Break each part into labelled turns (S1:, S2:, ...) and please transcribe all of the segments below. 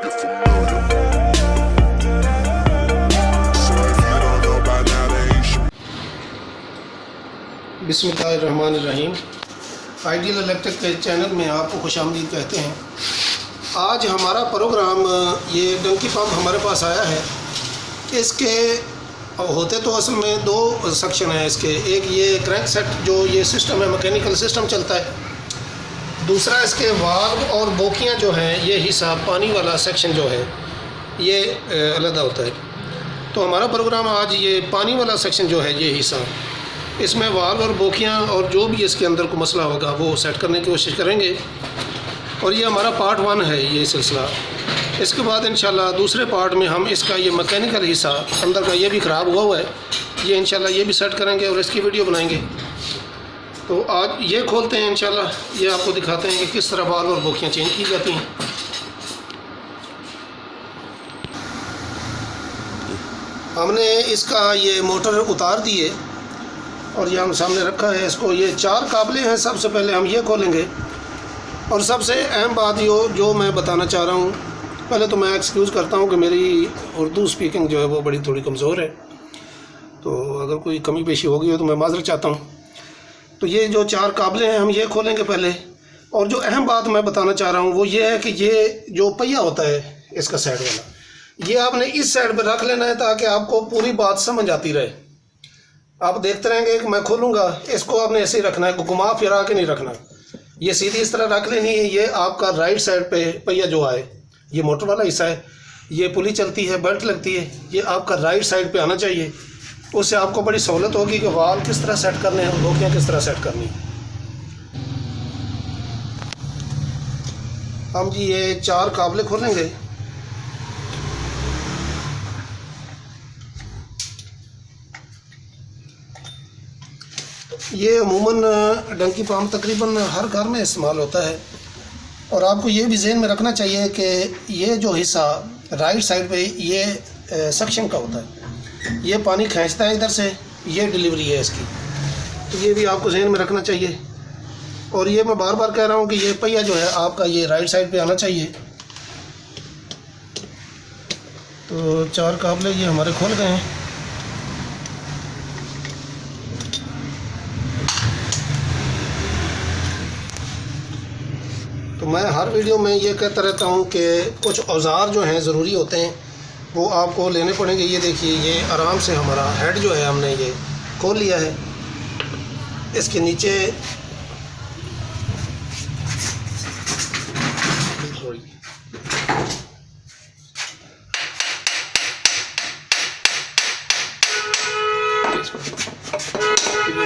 S1: target for murder. So if you don't know by now, then you should.
S2: बिस्मिल्लाहिर्रहमानिर्रहीम। Ideal electric के channel में आपको खुशामदीद कहते हैं। आज हमारा प्रोग्राम ये डंकी पंप हमारे पास आया है। इसके होते तो असल में दो सेक्शन हैं इसके। एक ये क्रैंक सेट जो ये सिस्टम है, मैकेनिकल सिस्टम चलता है। दूसरा इसके वाल्व और बोकियाँ जो हैं, ये हिस्सा पानी वाला सेक्शन जो है ये अलग होता है। तो हमारा प्रोग्राम आज ये पानी वाला सेक्शन जो है, ये हिस्सा, इसमें वाल्व और बोकियाँ और जो भी इसके अंदर को मसला होगा वो सेट करने की कोशिश करेंगे। और ये हमारा पार्ट 1 है ये सिलसिला। इसके बाद इंशाल्लाह दूसरे पार्ट में हम इसका ये मैकेनिकल हिस्सा अंदर का ये भी ख़राब हुआ है, ये इंशाल्लाह ये भी सेट करेंगे और इसकी वीडियो बनाएंगे। तो आज ये खोलते हैं इंशाल्लाह, ये आपको दिखाते हैं कि किस तरह वाल्व और बोकियाँ चेंज की जाती हैं। हमने इसका ये मोटर उतार दिए और ये हम सामने रखा है इसको। ये 4 काबले हैं। सबसे पहले हम ये खोलेंगे। और सबसे अहम बात जो मैं बताना चाह रहा हूँ, पहले तो मैं एक्सक्यूज़ करता हूँ कि मेरी उर्दू स्पीकिंग जो है वो बड़ी थोड़ी कमज़ोर है, तो अगर कोई कमी पेशी होगी हो तो मैं माज़रत चाहता हूँ। तो ये जो 4 काबले हैं हम ये खोलेंगे पहले। और जो अहम बात मैं बताना चाह रहा हूँ वो ये है कि ये जो पहिया होता है इसका साइड वाला, ये आपने इस साइड पर रख लेना है ताकि आपको पूरी बात समझ आती रहे। आप देखते रहेंगे कि मैं खोलूँगा, इसको आपने ऐसे ही रखना है, घुमा फिरा के नहीं रखना। ये सीधी इस तरह रख लेनी है। ये आपका राइट साइड पे पहिया जो आए, ये मोटर वाला हिस्सा है, ये पुली चलती है, बेल्ट लगती है, ये आपका राइट साइड पे आना चाहिए। उससे आपको बड़ी सहूलत होगी कि वाल्व किस तरह सेट करने हैं, बोकियाँ किस तरह सेट करनी है। हम जी ये 4 काबले खोलेंगे। ये अमूमन डंकी पंप तकरीबन हर घर में इस्तेमाल होता है। और आपको ये भी ज़हन में रखना चाहिए कि ये जो हिस्सा राइट साइड पे ये सक्शन का होता है, ये पानी खींचता है इधर से, ये डिलीवरी है इसकी। तो ये भी आपको ज़हन में रखना चाहिए। और ये मैं बार बार कह रहा हूँ कि ये पहिया जो है आपका ये राइट साइड पे आना चाहिए। तो 4 काबले ये हमारे खुल गए हैं। तो मैं हर वीडियो में ये कहता रहता हूँ कि कुछ औज़ार जो हैं ज़रूरी होते हैं वो आपको लेने पड़ेंगे। ये देखिए, ये आराम से हमारा हेड जो है हमने ये खोल लिया है। इसके नीचे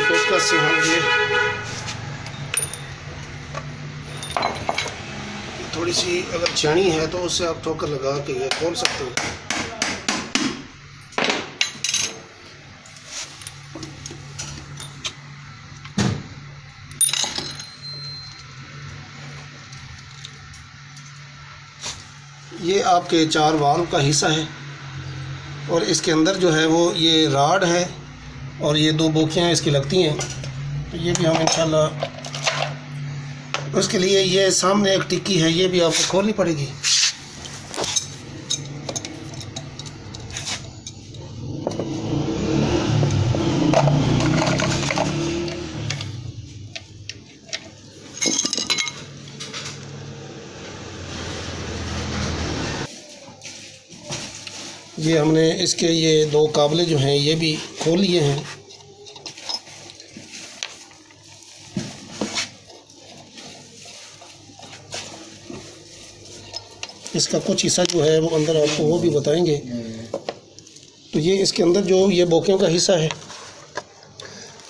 S2: पेचकस से हम ये थोड़ी सी अगर छेनी है तो उससे आप ठोकर लगा के ये खोल सकते हैं। ये आपके 4 वाल्व का हिस्सा है और इसके अंदर जो है वो ये राड है और ये 2 बोकियाँ इसकी लगती हैं। तो ये भी हम इंशाल्लाह, उसके लिए ये सामने एक टिक्की है, ये भी आपको खोलनी पड़ेगी। ये हमने इसके ये 2 काबले जो हैं ये भी खोल लिए हैं। इसका कुछ हिस्सा जो है वो अंदर आपको वो भी बताएंगे। तो ये इसके अंदर जो ये बोकियों का हिस्सा है,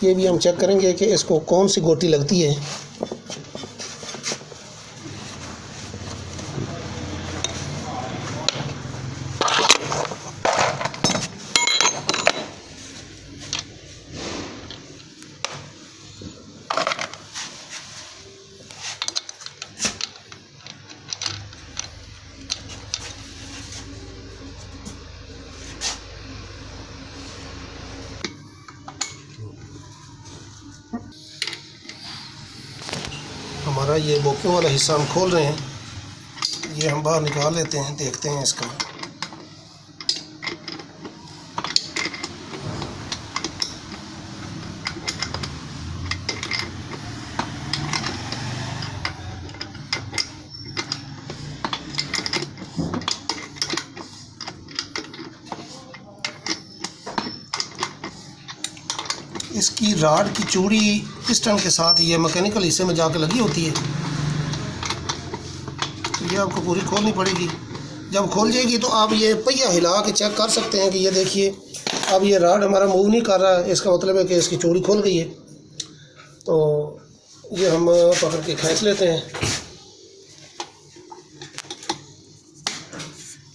S2: ये भी हम चेक करेंगे कि इसको कौन सी गोटी लगती है। हमारा ये बोकियों वाला हिस्सा हम खोल रहे हैं। ये हम बाहर निकाल लेते हैं, देखते हैं इसका। इसकी राड की चूड़ी पिस्टन के साथ ये मैकेनिकल हिस्से में जाकर लगी होती है, तो ये आपको पूरी खोलनी पड़ेगी। जब खोल जाएगी तो आप ये पहिया हिला के चेक कर सकते हैं कि ये देखिए अब ये राड हमारा मूव नहीं कर रहा है, इसका मतलब है कि इसकी चूड़ी खोल गई है। तो ये हम पकड़ के खींच लेते हैं।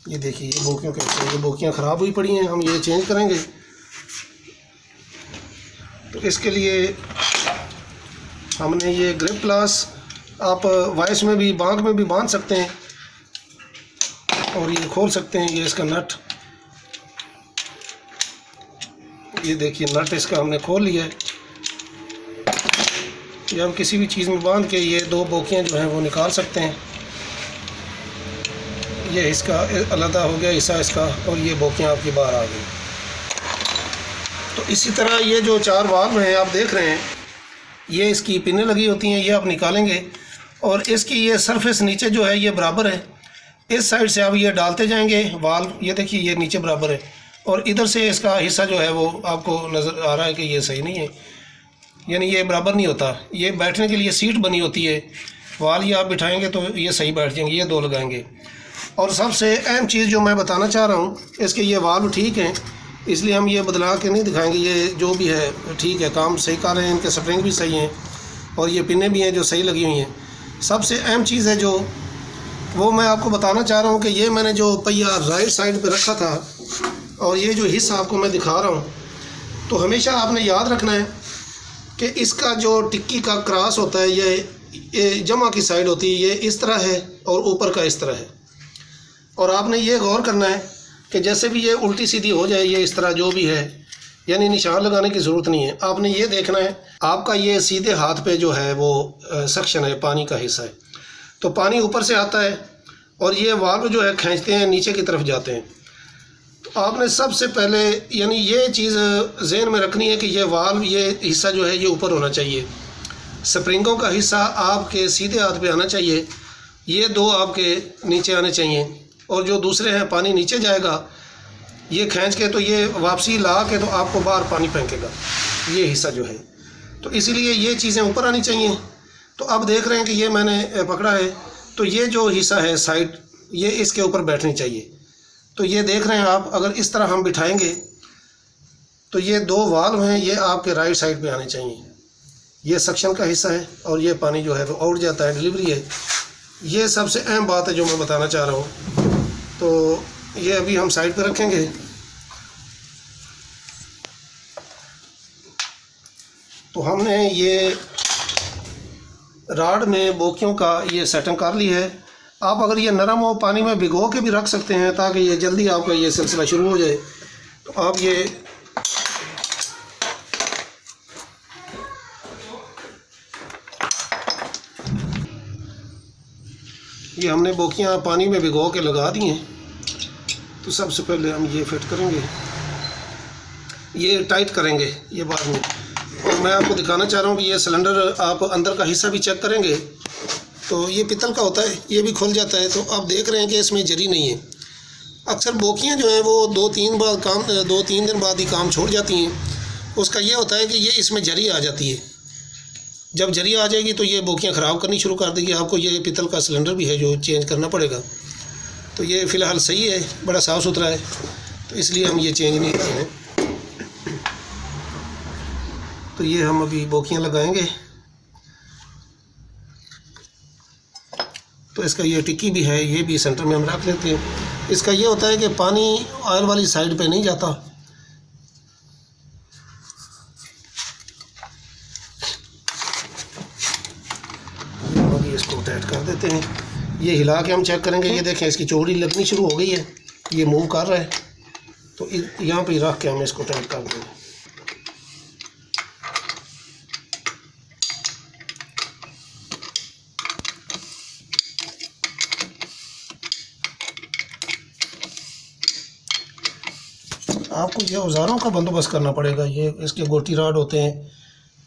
S2: ये देखिए ये बोकियों के ये बोकियाँ ख़राब हुई पड़ी हैं, हम ये चेंज करेंगे। तो इसके लिए हमने ये ग्रिप ग्लास आप वाइस में भी बांग में भी बांध सकते हैं और ये खोल सकते हैं। ये इसका नट, ये देखिए नट इसका हमने खोल लिया है। ये हम किसी भी चीज़ में बांध के ये दो बोकियाँ जो हैं वो निकाल सकते हैं। ये इसका अलग हो गया हिस्सा इसका, और ये बोकियाँ आपकी बाहर आ गई। तो इसी तरह ये जो चार वाल्व हैं आप देख रहे हैं, ये इसकी पिनें लगी होती हैं, ये आप निकालेंगे और इसकी ये सरफेस नीचे जो है ये बराबर है। इस साइड से आप ये डालते जाएंगे वाल्व, ये देखिए ये नीचे बराबर है, और इधर से इसका हिस्सा जो है वो आपको नज़र आ रहा है कि ये सही नहीं है, यानी ये बराबर नहीं होता। ये बैठने के लिए सीट बनी होती है, वाल ये आप बिठाएंगे तो ये सही बैठ जाएंगे, ये दो लगाएंगे। और सबसे अहम चीज़ जो मैं बताना चाह रहा हूँ, इसके ये वाल्व ठीक हैं, इसलिए हम ये बदला के नहीं दिखाएंगे। ये जो भी है ठीक है, काम सही कर रहे हैं, इनके स्प्रिंग भी सही हैं और ये पिनें भी हैं जो सही लगी हुई हैं। सबसे अहम चीज़ है जो वो मैं आपको बताना चाह रहा हूँ कि ये मैंने जो पहिया राइट साइड पे रखा था और ये जो हिस्सा आपको मैं दिखा रहा हूँ, तो हमेशा आपने याद रखना है कि इसका जो टिक्की का क्रॉस होता है ये जमा की साइड होती है, ये इस तरह है और ऊपर का इस तरह है। और आपने ये गौर करना है कि जैसे भी ये उल्टी सीधी हो जाए, ये इस तरह जो भी है, यानी निशान लगाने की ज़रूरत नहीं है। आपने ये देखना है आपका ये सीधे हाथ पे जो है वो सक्शन है, पानी का हिस्सा है, तो पानी ऊपर से आता है और ये वाल्व जो है खींचते हैं नीचे की तरफ जाते हैं। तो आपने सबसे पहले यानी ये चीज़ जहन में रखनी है कि ये वाल्व ये हिस्सा जो है ये ऊपर होना चाहिए, स्प्रिंगों का हिस्सा आपके सीधे हाथ पे आना चाहिए, ये दो आपके नीचे आने चाहिए, और जो दूसरे हैं पानी नीचे जाएगा ये खींच के, तो ये वापसी ला के तो आपको बाहर पानी फेंकेगा ये हिस्सा जो है। तो इसीलिए ये चीज़ें ऊपर आनी चाहिए। तो अब देख रहे हैं कि ये मैंने पकड़ा है, तो ये जो हिस्सा है साइड ये इसके ऊपर बैठनी चाहिए। तो ये देख रहे हैं आप, अगर इस तरह हम बिठाएंगे तो ये दो वाल्व हैं, ये आपके राइट साइड पे आने चाहिए। ये सक्शन का हिस्सा है और ये पानी जो है वो आउट जाता है, डिलीवरी है। ये सबसे अहम बात है जो मैं बताना चाह रहा हूँ। तो ये अभी हम साइड पे रखेंगे। तो हमने ये राड में बोकियों का ये सेटिंग कर ली है। आप अगर ये नरम हो पानी में भिगो के भी रख सकते हैं ताकि ये जल्दी आपका ये सिलसिला शुरू हो जाए। तो आप ये हमने बोकियां पानी में भिगो के लगा दी हैं। तो सबसे पहले हम ये फिट करेंगे, ये टाइट करेंगे ये बाद में। और मैं आपको दिखाना चाह रहा हूँ कि ये सिलेंडर आप अंदर का हिस्सा भी चेक करेंगे तो ये पित्तल का होता है, ये भी खुल जाता है। तो आप देख रहे हैं कि इसमें जरी नहीं है। अक्सर बोकियाँ जो हैं वो 2-3 दिन बाद ही काम छोड़ जाती हैं। उसका ये होता है कि ये इसमें जरी आ जाती है। जब जरी आ जाएगी तो ये बोकियाँ ख़राब करनी शुरू कर देगी। आपको ये पित्तल का सिलेंडर भी है जो चेंज करना पड़ेगा। तो ये फ़िलहाल सही है, बड़ा साफ़ सुथरा है, तो इसलिए हम ये चेंज नहीं कर रहे हैं। तो ये हम अभी बोकियाँ लगाएंगे। तो इसका ये टिक्की भी है, ये भी सेंटर में हम रख लेते हैं। इसका ये होता है कि पानी ऑयल वाली साइड पे नहीं जाता। अभी इसको टाइट कर देते हैं। ये हिला के हम चेक करेंगे। ये देखें इसकी चौड़ी लगनी शुरू हो गई है, ये मूव कर रहा है। तो यहाँ पे रख के हम इसको टाइट कर देंगे। आपको ये औज़ारों का बंदोबस्त करना पड़ेगा। ये इसके गोटी राड होते हैं,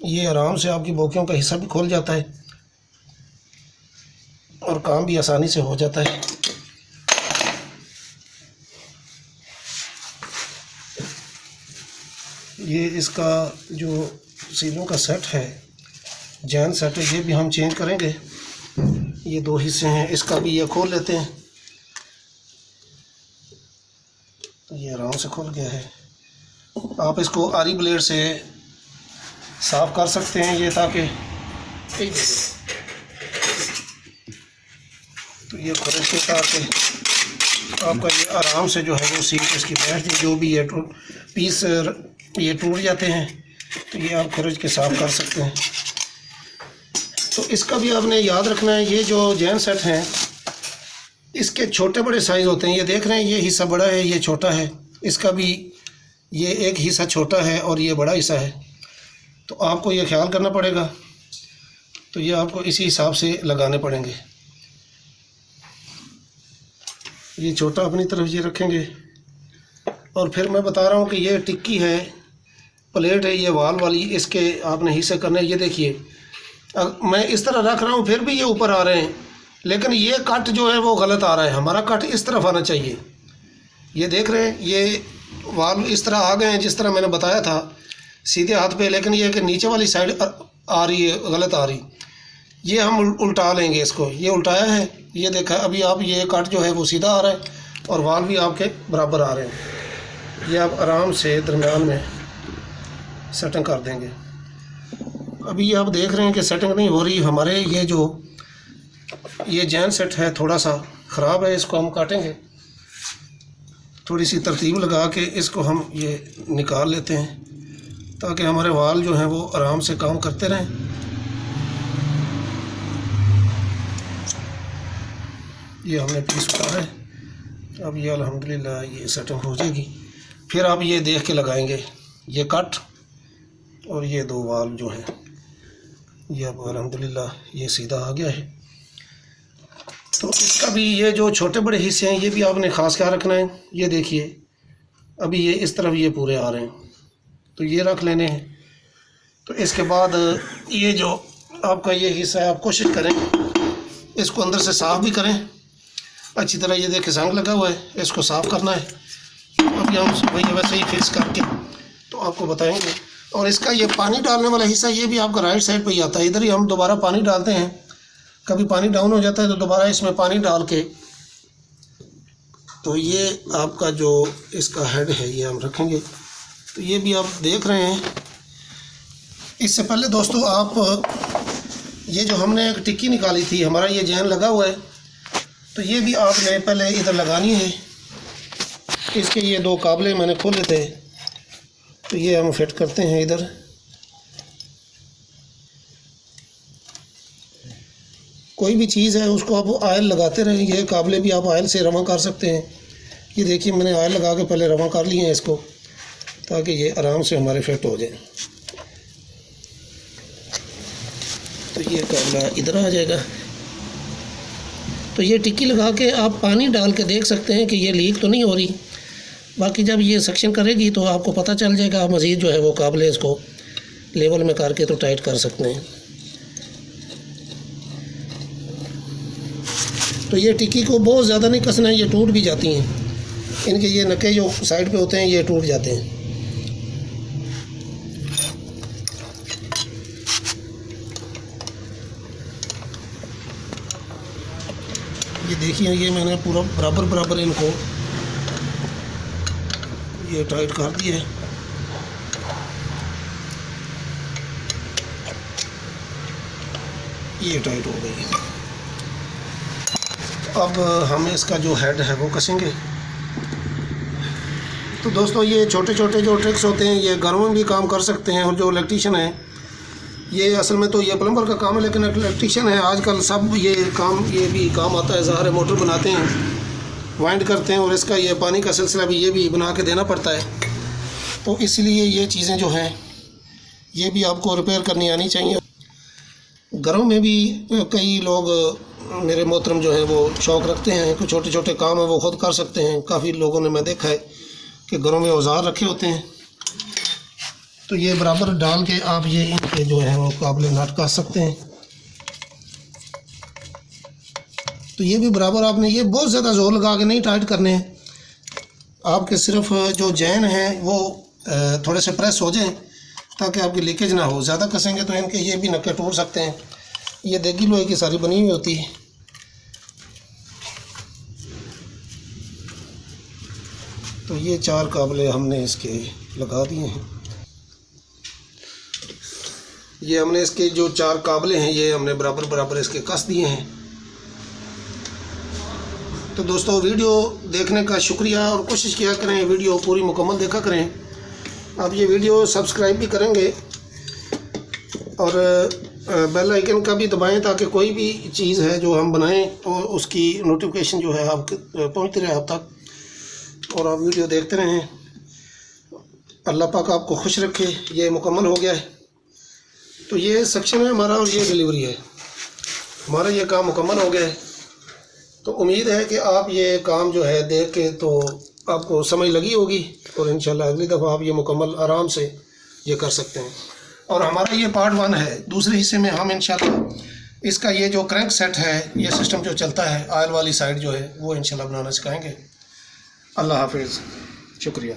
S2: ये आराम से आपकी बोकियों का हिस्सा भी खोल जाता है और काम भी आसानी से हो जाता है। ये इसका जो सीलों का सेट है, जैन सेट है, ये भी हम चेंज करेंगे। ये 2 हिस्से हैं, इसका भी ये खोल लेते हैं। ये आराम से खुल गया है। आप इसको आरी ब्लेड से साफ़ कर सकते हैं ये, ताकि तो ये खुरश के तार से आपका ये आराम से जो है वो सीट इसकी बैठ जाए। जो भी ये पीस ये टूट जाते हैं तो ये आप खुरज के साफ़ कर सकते हैं। तो इसका भी आपने याद रखना है, ये जो जैन सेट हैं इसके छोटे बड़े साइज़ होते हैं। ये देख रहे हैं, ये हिस्सा बड़ा है, ये छोटा है। इसका भी ये एक हिस्सा छोटा है और ये बड़ा हिस्सा है, तो आपको ये ख्याल करना पड़ेगा। तो ये आपको इसी हिसाब से लगाने पड़ेंगे। ये छोटा अपनी तरफ ये रखेंगे और फिर मैं बता रहा हूँ कि ये टिक्की है, प्लेट है, ये वाल वाली, इसके आपने हिस्से करने। ये देखिए मैं इस तरह रख रहा हूँ फिर भी ये ऊपर आ रहे हैं, लेकिन ये कट जो है वो गलत आ रहा है। हमारा कट इस तरफ आना चाहिए। ये देख रहे हैं, ये वाल इस तरह आ गए हैं जिस तरह मैंने बताया था सीधे हाथ पे, लेकिन ये कि नीचे वाली साइड आ रही है, गलत आ रही। ये हम उल्टा लेंगे इसको। ये उल्टाया है, ये देखा अभी आप, ये कट जो है वो सीधा आ रहा है और वाल भी आपके बराबर आ रहे हैं। ये आप आराम से दरम्यान में सेटिंग कर देंगे। अभी आप देख रहे हैं कि सेटिंग नहीं हो रही हमारे। ये जैन सेट है, थोड़ा सा ख़राब है, इसको हम काटेंगे। थोड़ी सी तरतीब लगा के इसको हम ये निकाल लेते हैं ताकि हमारे वाल जो हैं वो आराम से काम करते रहें। ये हमने पीस उतारा है, अब ये अल्हम्दुलिल्लाह ये सेटिंग हो जाएगी। फिर आप ये देख के लगाएंगे, ये कट और ये 2 वाल जो हैं ये अब अल्हम्दुलिल्लाह ये सीधा आ गया है। तो इसका भी ये जो छोटे बड़े हिस्से हैं ये भी आपने ख़ास ख्याल रखना है। ये देखिए अभी ये इस तरफ ये पूरे आ रहे हैं, तो ये रख लेने हैं। तो इसके बाद ये जो आपका ये हिस्सा है, आप कोशिश करें इसको अंदर से साफ़ भी करें अच्छी तरह। ये देखिए जंग लगा हुआ है, इसको साफ़ करना है। अभी हम वही वैसे ही फिक्स करके तो आपको बताएंगे। और इसका ये पानी डालने वाला हिस्सा ये भी आपका राइट साइड पे ही आता है। इधर ही हम दोबारा पानी डालते हैं, कभी पानी डाउन हो जाता है तो दोबारा इसमें पानी डाल के, तो ये आपका जो इसका हेड है ये हम रखेंगे। तो ये भी आप देख रहे हैं। इससे पहले दोस्तों आप ये जो हमने एक टिक्की निकाली थी, हमारा ये जैन लगा हुआ है, तो ये भी आपने पहले इधर लगानी है। इसके ये 2 काबले मैंने खोले थे, तो ये हम फिट करते हैं इधर। कोई भी चीज़ है उसको आप ऑयल लगाते रहें। ये काबले भी आप ऑयल से रवा कर सकते हैं। ये देखिए मैंने ऑयल लगा के पहले रवा कर लिए हैं इसको, ताकि ये आराम से हमारे फिट हो जाए। तो ये काबला इधर आ जाएगा। तो ये टिक्की लगा के आप पानी डाल के देख सकते हैं कि ये लीक तो नहीं हो रही। बाकी जब ये सक्शन करेगी तो आपको पता चल जाएगा। आप मज़ीद जो है वो काबले इसको लेवल में करके तो टाइट कर सकते हैं। तो ये टिक्की को बहुत ज़्यादा नहीं कसना है, ये टूट भी जाती हैं। इनके ये नके जो साइड पे होते हैं ये टूट जाते हैं। ये देखिए ये मैंने पूरा बराबर इनको ये टाइट कर दिया है। ये टाइट हो गई। अब हम इसका जो हेड है वो कसेंगे। तो दोस्तों ये छोटे छोटे जो ट्रिक्स होते हैं ये घरों में भी काम कर सकते हैं। और जो इलेक्ट्रीशियन है, ये असल में तो ये प्लम्बर का काम है, लेकिन इलेक्ट्रीशियन है आजकल सब ये भी काम आता है। ज़ाहिर मोटर बनाते हैं, वाइंड करते हैं, और इसका ये पानी का सिलसिला भी ये भी बना के देना पड़ता है। तो इसलिए ये चीज़ें जो हैं ये भी आपको रिपेयर करनी आनी चाहिए। घरों में भी कई लोग मेरे मोहतरम जो हैं वो शौक़ रखते हैं, कुछ छोटे छोटे काम है वो ख़ुद कर सकते हैं। काफ़ी लोगों ने मैं देखा है के घरों में औजार रखे होते हैं, तो ये बराबर डाल के आप ये इनके जो है वो काबिल नट कर सकते हैं। तो ये भी बराबर आपने ये बहुत ज़्यादा ज़ोर लगा के नहीं टाइट करने हैं, आपके सिर्फ जो जैन हैं वो थोड़े से प्रेस हो जाएं ताकि आपकी लीकेज ना हो। ज़्यादा कसेंगे तो इनके ये भी नक्के टूट सकते हैं। ये देगी लोहे की सारी बनी हुई होती है। तो ये 4 काबले हमने इसके लगा दिए हैं। ये हमने इसके जो 4 काबले हैं ये हमने बराबर बराबर इसके कस दिए हैं। तो दोस्तों वीडियो देखने का शुक्रिया और कोशिश किया करें वीडियो पूरी मुकम्मल देखा करें। आप ये वीडियो सब्सक्राइब भी करेंगे और बेल आइकन का भी दबाएं ताकि कोई भी चीज़ है जो हम बनाएं तो उसकी नोटिफिकेशन जो है आप पहुंचती रहे आप तक और आप वीडियो देखते रहें। अल्लाह पाक आपको खुश रखे। ये मुकम्मल हो गया है। तो ये सेक्शन है हमारा और ये डिलीवरी है हमारा। ये काम मुकम्मल हो गया है। तो उम्मीद है कि आप ये काम जो है देख के तो आपको समझ लगी होगी और इंशाल्लाह अगली दफ़ा आप ये मुकम्मल आराम से ये कर सकते हैं। और हमारा ये पार्ट 1 है। दूसरे हिस्से में हम इंशाल्लाह इसका ये जो क्रैंक सेट है ये सिस्टम जो चलता है ऑयल वाली साइड जो है वो इंशाल्लाह बनाना सिखाएंगे। अल्लाह हाफिज़, शुक्रिया।